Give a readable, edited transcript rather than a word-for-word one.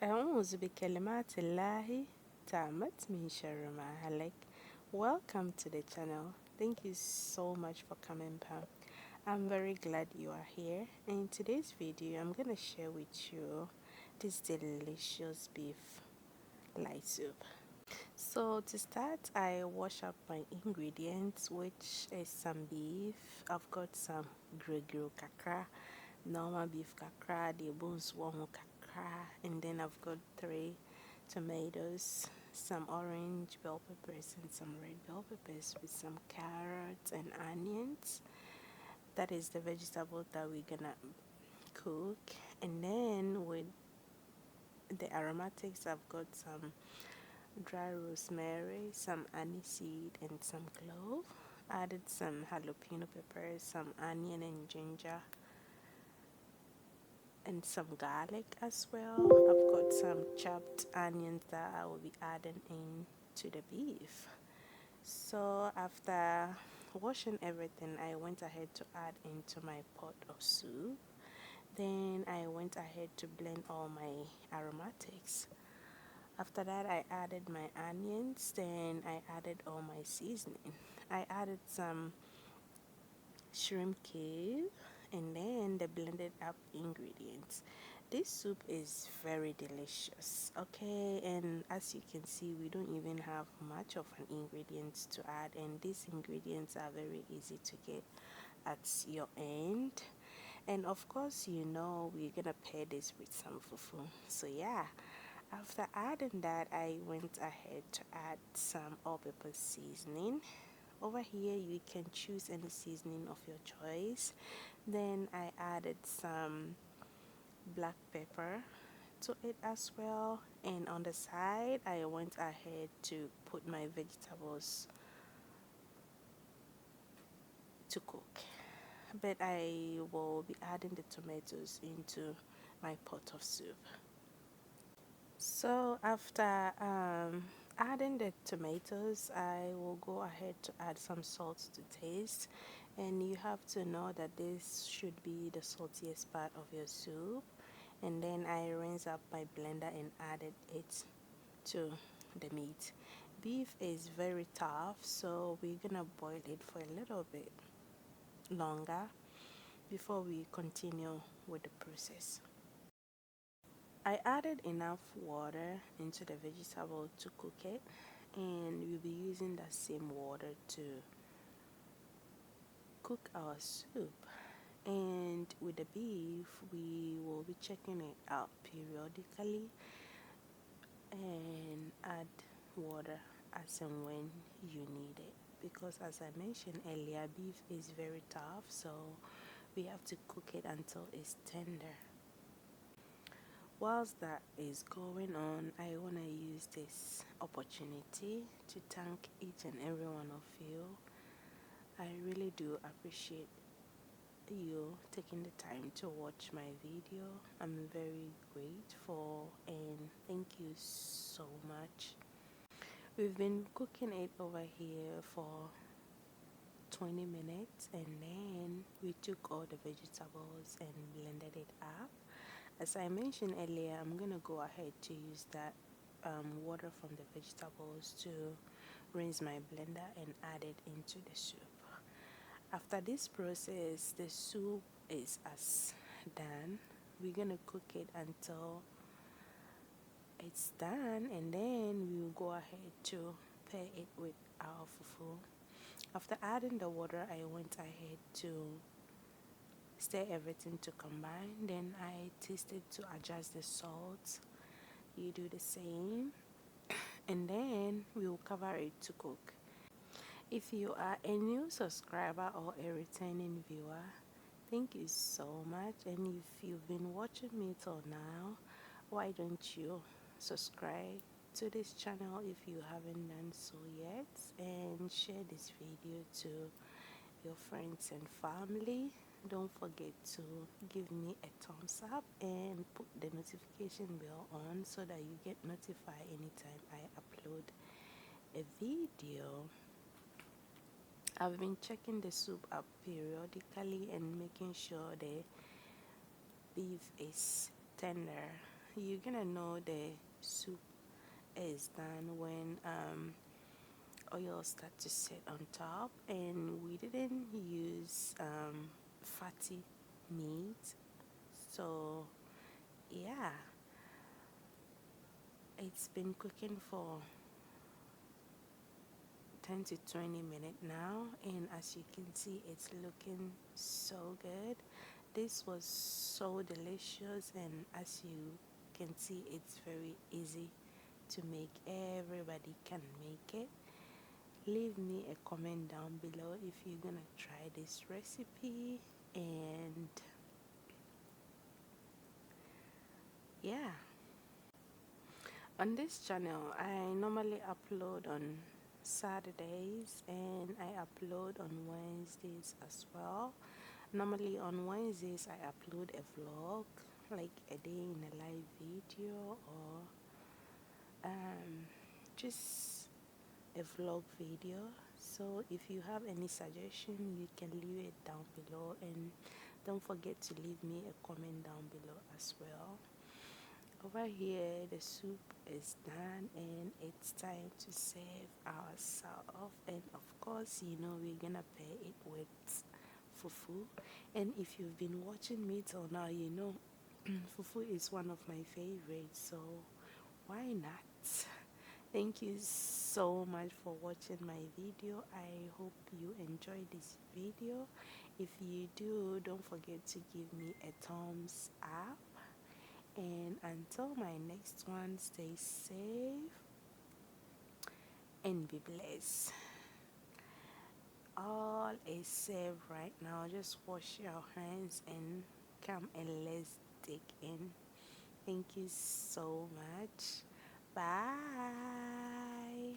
أعوذ بكلمات الله تامت من شر ما هلك. Welcome to the channel. Thank you so much for coming back. I'm very glad you are here. In today's video, I'm gonna share with you this delicious beef light soup. So to start, I wash up my ingredients, which is some beef. I've got some gregro kakra, normal beef kakra, the bones one kakra, and then I've got 3 tomatoes, some orange bell peppers, and some red bell peppers with some carrots and onions. That is the vegetable that we're gonna cook. And then with the aromatics, I've got some dry rosemary, some aniseed, and some clove. Added some halopeno peppers, some onion and ginger, and some garlic as well. I've got some chopped onions that I will be adding in to the beef. So after washing everything, I went ahead to add into my pot of soup. Then I went ahead to blend all my aromatics. After that, I added my onions. Then I added all my seasoning. I added some shrimp cube and then the blended up ingredients. This soup is very delicious, okay, and as you can see, we don't even have much of an ingredients to add, and these ingredients are very easy to get at your end. And of course, you know, we're gonna pair this with some fufu. So yeah, after adding that, I went ahead to add some all-purpose seasoning. Over here you can choose any seasoning of your choice. Then I added some black pepper to it as well, and on the side I went ahead to put my vegetables to cook, but I will be adding the tomatoes into my pot of soup. So after adding the tomatoes, I will go ahead to add some salt to taste, and you have to know that this should be the saltiest part of your soup. And then I rinse up my blender and added it to the meat. Beef is very tough, so we're gonna boil it for a little bit longer before we continue with the process. I added enough water into the vegetable to cook it, and we'll be using that same water to cook our soup. And with the beef, we will be checking it out periodically and add water as and when you need it, because as I mentioned earlier, beef is very tough, so we have to cook it until it's tender. Whilst that is going on, I want to use this opportunity to thank each and every one of you. I really do appreciate you taking the time to watch my video. I'm very grateful and thank you so much. We've been cooking it over here for 20 minutes, and then we took all the vegetables and blended it up. As I mentioned earlier, I'm gonna go ahead to use that water from the vegetables to rinse my blender and add it into the soup. After this process, the soup is as done. We're gonna cook it until it's done, and then we will go ahead to pair it with our fufu. After adding the water, I went ahead to stir everything to combine. Then I tasted to adjust the salt. You do the same, and then we will cover it to cook. If you are a new subscriber or a returning viewer, thank you so much. And if you've been watching me till now, why don't you subscribe to this channel if you haven't done so yet, and share this video to your friends and family. Don't forget to give me a thumbs up and put the notification bell on so that you get notified anytime I upload a video. I've been checking the soup up periodically and making sure the beef is tender. you're gonna know the soup is done when oil start to set on top, and we didn't use fatty meat. So yeah, it's been cooking for 10 to 20 minutes now, and as you can see, it's looking so good. This was so delicious, and as you can see, it's very easy to make. Everybody can make it. Leave me a comment down below if you're gonna try this recipe. And yeah, on this channel I normally upload on Saturdays and I upload on Wednesdays as well. Normally on Wednesdays I upload a vlog, like a day in a live video, or just a vlog video. So if you have any suggestion, you can leave it down below, and don't forget to leave me a comment down below as well. Over here the soup is done and it's time to serve ourselves, and of course we're gonna pair it with fufu. And if you've been watching me till now, fufu is one of my favorites, so why not? Thank you so much for watching my video. I hope you enjoyed this video. If you do, don't forget to give me a thumbs up, and until my next one, stay safe and be blessed. All is safe right now. Just wash your hands and come and let's dig in. Thank you so much. Bye.